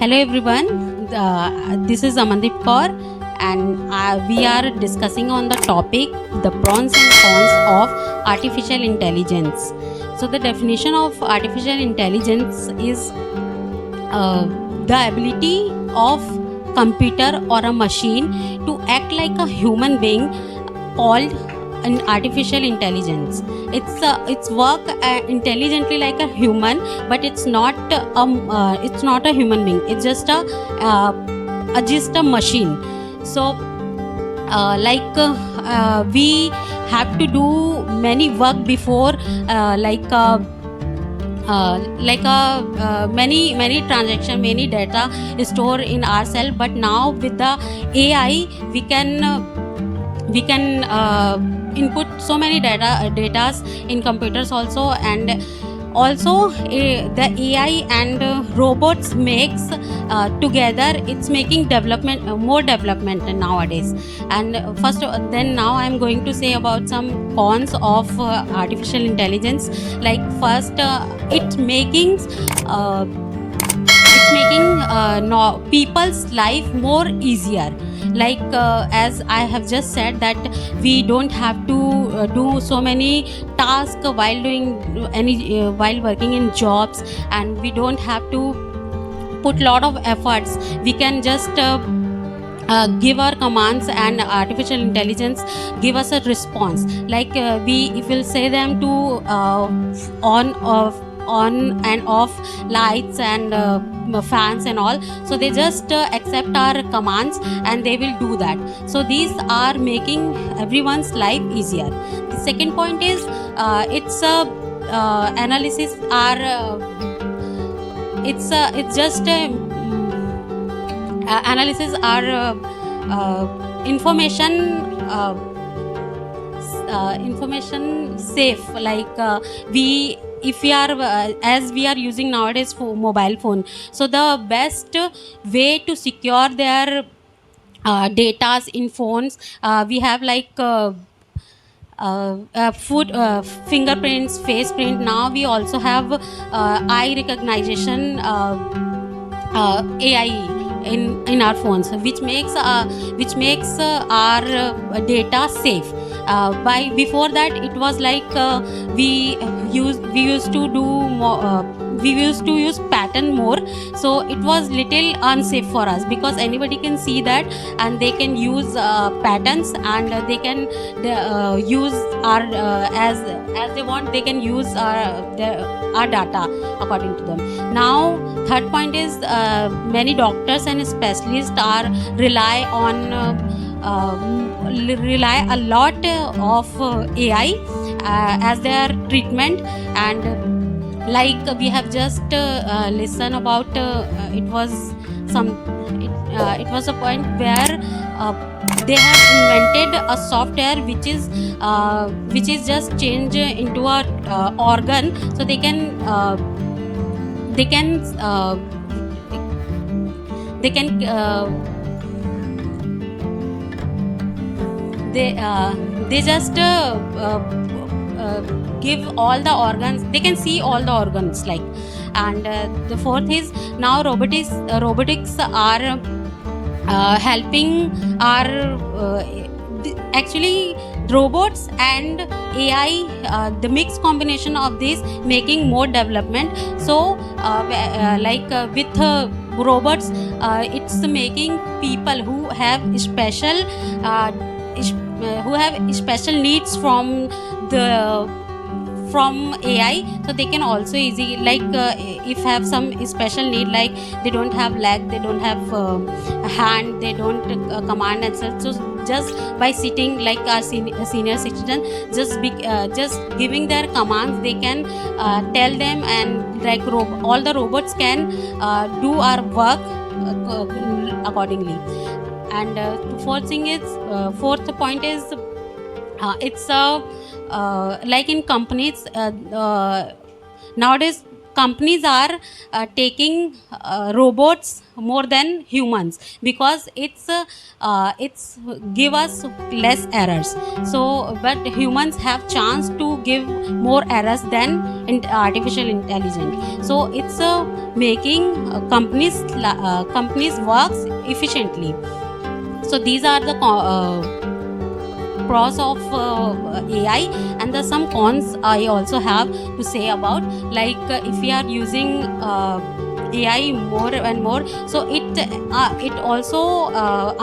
Hello everyone, this is Amandeep Kaur and we are discussing on the topic the pros and cons of artificial intelligence. So the definition of artificial intelligence is the ability of computer or a machine to act like a human being called an artificial intelligence. It's work intelligently like a human, but it's not a human being. It's just a machine. So we have to do many work before many transaction, many data store in ourselves, but now with the AI we can input so many datas in computers also. And also the AI and robots makes together, it's making development, more development nowadays. And then now I'm going to say about some cons of artificial intelligence. Like first, it's making people's life more easier. Like as I have just said, that we don't have to do so many tasks while while working in jobs, and we don't have to put lot of efforts. We can just give our commands, and artificial intelligence give us a response. Like if we'll say them to on and off lights and fans and all, so they just accept our commands and they will do that. So these are making everyone's life easier. The second point is it's analysis are it's just analysis are information safe. Like if we are as we are using nowadays for mobile phone, so the best way to secure their datas in phones, we have like fingerprints, face print. Now we also have eye recognition AI in our phones, which makes our data safe. By before that, it was like we used to do more, we used to use pattern more, so it was little unsafe for us, because anybody can see that and they can use patterns, and they can use our as they want. They can use our data according to them. Now third point is many doctors and specialists are rely a lot of AI as their treatment. And like we have just listened about it was a point where they have invented a software which is just change into a organ, so they can they can they just give all the organs. They can see all the organs, like. And the fourth is now robotics are helping our actually robots and AI, the mixed combination of this making more development. So with robots, it's making people who have special needs from AI, so they can also easy, like if have some special need, like they don't have leg, they don't have hand, they don't command and such. So just by sitting like our senior citizen, just giving their commands, they can tell them, and like all the robots can do our work accordingly. And fourth point is it's like in companies nowadays companies are taking robots more than humans, because it's give us less errors. So but humans have chance to give more errors than artificial intelligence. So it's making companies works efficiently. So these are the pros of AI, and the some cons I also have to say about. Like if we are using AI more and more, so it also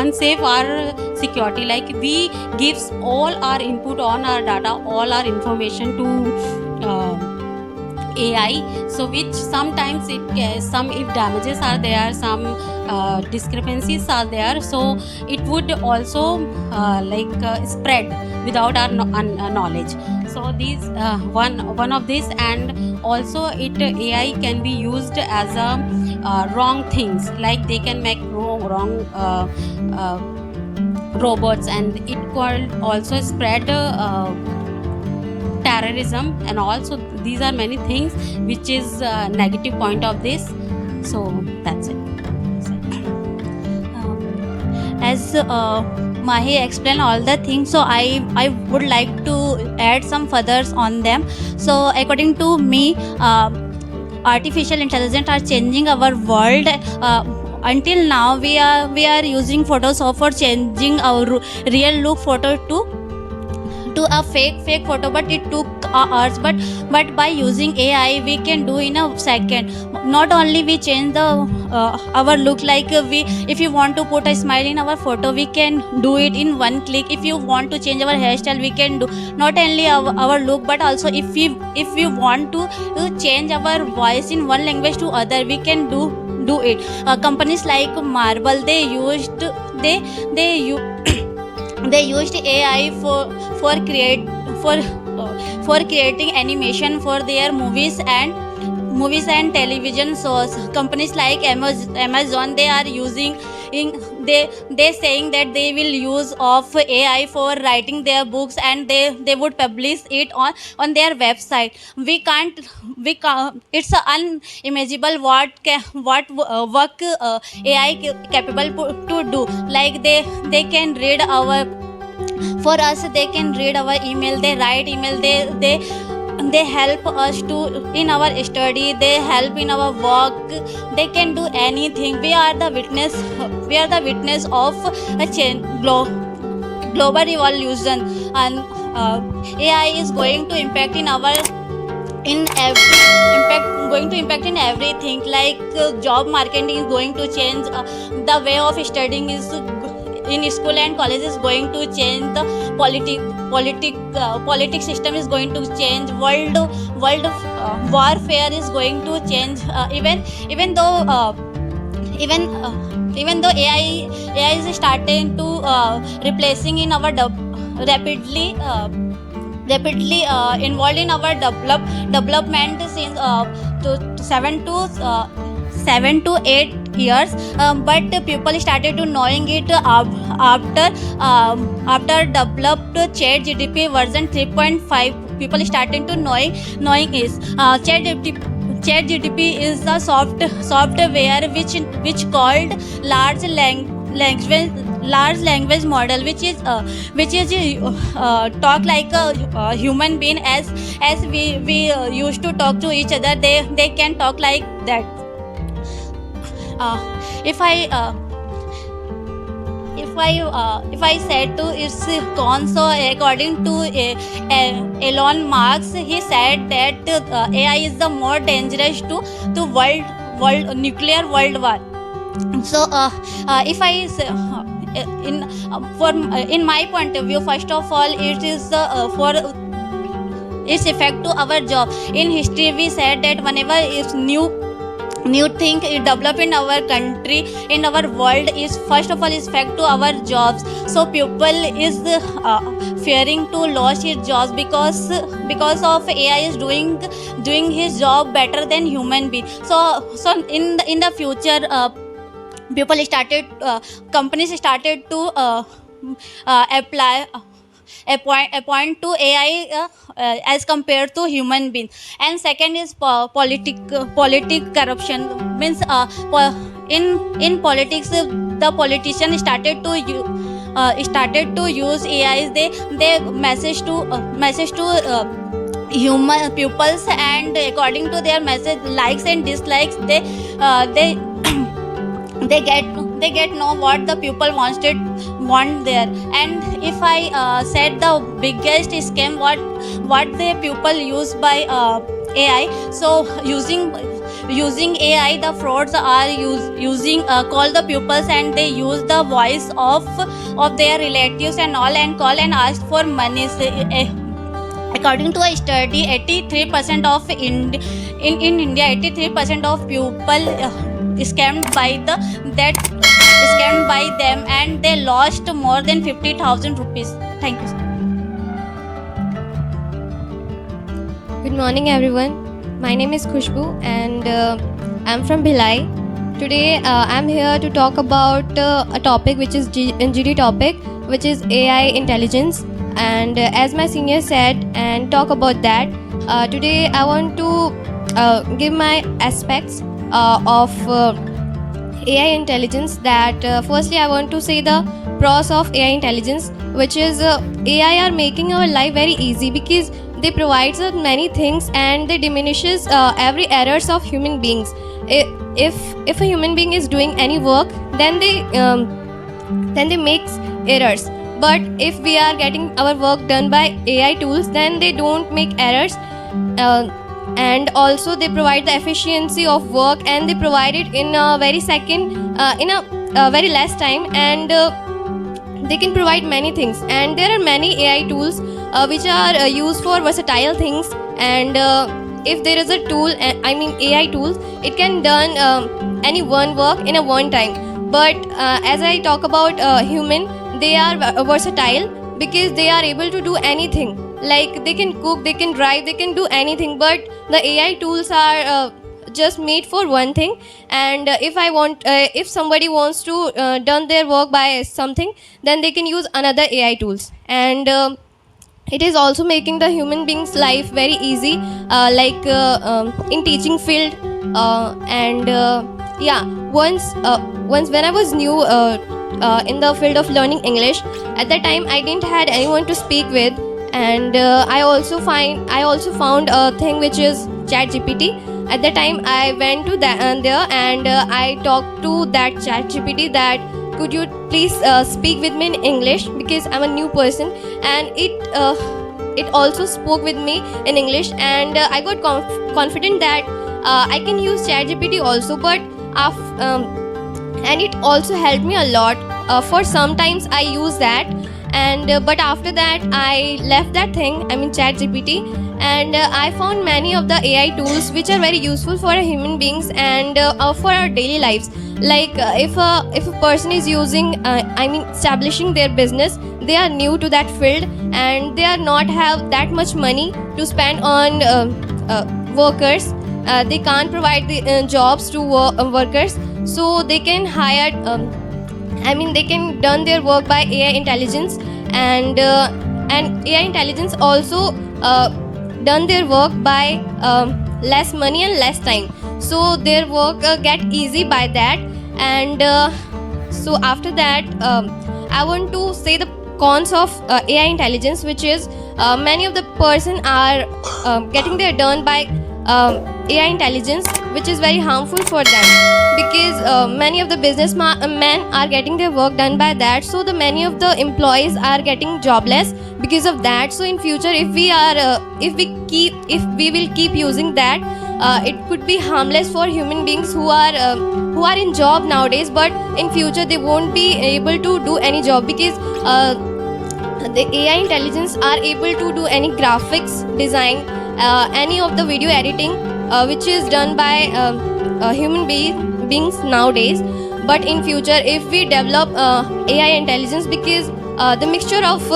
unsafe our security. Like we gives all our input on our data, all our information to AI, so which sometimes some if damages are there, some discrepancies are there, so it would also spread without our knowledge. So these one of this, and also AI can be used as a wrong things, like they can make wrong robots, and it could also spread terrorism and also these are many things which is negative point of this. So that's it. As Mahi explained all the things, so I would like to add some furthers on them. So according to me, artificial intelligence are changing our world. Until now, we are using Photoshop for changing our real look photo to a fake photo, but it took hours. But by using AI, we can do in a second. Not only we change the our look, like we if you want to put a smile in our photo, we can do it in one click. If you want to change our hairstyle, we can do not only our look, but also if we want to change our voice in one language to other, we can do it. Companies like Marvel, they used they used AI for create for creating animation for their movies and television shows. Companies like Amazon, they are using they saying that they will use of AI for writing their books, and they would publish it on their website. We can't it's unimaginable work AI capable to do. Like they can read our for us, they can read our email, they write email, they help us to in our study, they help in our work, they can do anything. We are the witness of a change, global revolution. And AI is going to impact in our in every impact going to impact in everything. Like job market is going to change, the way of studying is in school and college is going to change, the politics system is going to change, world warfare is going to change. Even though AI is starting to replacing in our rapidly involved in our development since to 7 to 8 years. But people started to knowing it after developed ChatGPT version 3.5. People started to knowing is ChatGPT is the software which called large language model, which is talk like a human being, as we used to talk to each other. They can talk like that. If I said to its cons, so according to Elon Musk, he said that AI is the more dangerous to world nuclear world war. So if I say, in my point of view, first of all, it is for its effect to our job. In history, we said that whenever is new thing is developed in our country, in our world, is first of all is effect to our jobs. So people is fearing to lose his jobs because of AI is doing his job better than human being. So in the future, companies started to apply appoint to AI as compared to human being. And second is politic corruption. Means in politics, the politician started to use AIs. They message to human pupils, and according to their message likes and dislikes, they they get know what the people want there. And if I said the biggest scam what the people use by AI, so using AI, the frauds are using call the pupils, and they use the voice of their relatives and all, and call and ask for money. According to a study, 83% of in India, 83% of people scammed by them, and they lost more than 50,000 rupees. Thank you, sir. Good morning, everyone. My name is Khushbu, and I'm from Bhilai. Today, I'm here to talk about a topic which is GD topic, which is AI intelligence. And as my senior said, and talk about that. Today, I want to give my aspects of AI intelligence. That firstly, I want to say the pros of AI intelligence, which is AI are making our life very easy because they provide us many things, and they diminishes every errors of human beings. If a human being is doing any work, then they makes errors. But if we are getting our work done by AI tools, then they don't make errors. And also they provide the efficiency of work, and they provide it in a very very less time, and they can provide many things. And there are many AI tools which are used for versatile things. And if there is a tool, AI tools, it can done any one work in a one time. But as I talk about human, they are versatile because they are able to do anything. Like they can cook, they can drive, they can do anything. But the AI tools are just made for one thing. And if somebody wants to done their work by something, then they can use another AI tools. And it is also making the human being's life very easy, in teaching field. Once when I was new in the field of learning English, at that time I didn't had anyone to speak with. And I also found a thing which is ChatGPT. At that time I went to there, and I talked to that ChatGPT that could you please speak with me in English, because I'm a new person. And it also spoke with me in English. And I got confident that I can use ChatGPT also. But and it also helped me a lot. For sometimes I use that. And but after that I left that thing, ChatGPT. And I found many of the AI tools which are very useful for human beings, and for our daily lives. Like if a person is using establishing their business, they are new to that field, and they are not have that much money to spend on workers. They can't provide the jobs to workers, so they can hire they can done their work by AI intelligence. And AI intelligence also done their work by less money and less time, so their work get easy by that. And so after that, I want to say the cons of AI intelligence, which is many of the person are getting their done by AI intelligence, which is very harmful for them, because many of the businessmen are getting their work done by that. So the many of the employees are getting jobless because of that. So in future, if we will keep using that, it could be harmless for human beings who are in job nowadays. But in future they won't be able to do any job, because the AI intelligence are able to do any graphics design, any of the video editing, which is done by human beings nowadays. But in future, if we develop AI intelligence, because the mixture of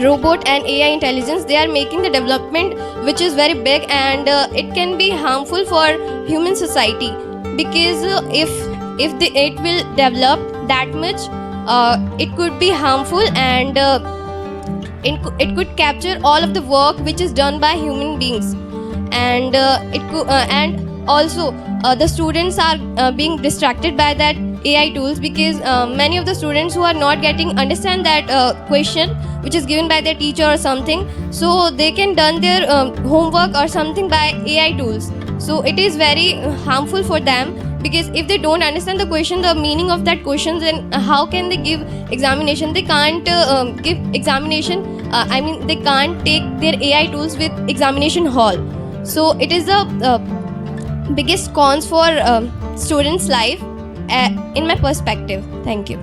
robot and AI intelligence, they are making the development which is very big, and it can be harmful for human society, because it will develop that much, it could be harmful. And it could capture all of the work which is done by human beings, and and also the students are being distracted by that AI tools, because many of the students who are not getting understand that question which is given by their teacher or something, so they can done their homework or something by AI tools. So it is very harmful for them, because if they don't understand the question, the meaning of that question, then how can they give examination? They can't give examination. I mean, they can't take their AI tools with examination hall. So it is the biggest cons for students' life, in my perspective. Thank you.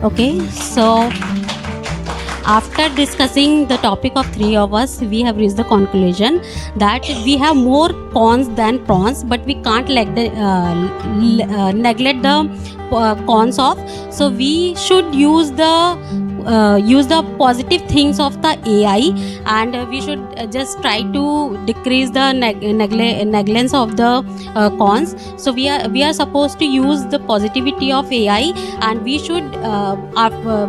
Okay, so after discussing the topic of three of us, we have reached the conclusion that we have more cons than pros, but we can't neglect the cons of. So we should use the positive things of the AI, and we should just try to decrease the negligence of the cons. So we are supposed to use the positivity of AI, and we should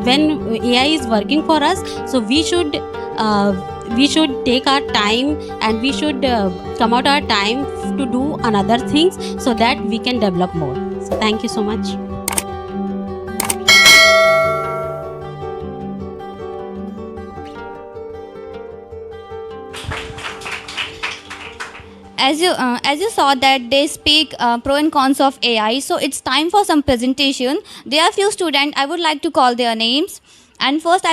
when AI is working for us, so we should take our time, and we should come out our time to do another things, so that we can develop more. So thank you so much. As you saw that they speak pro and cons of AI, so it's time for some presentation. There are few students, I would like to call their names, and first I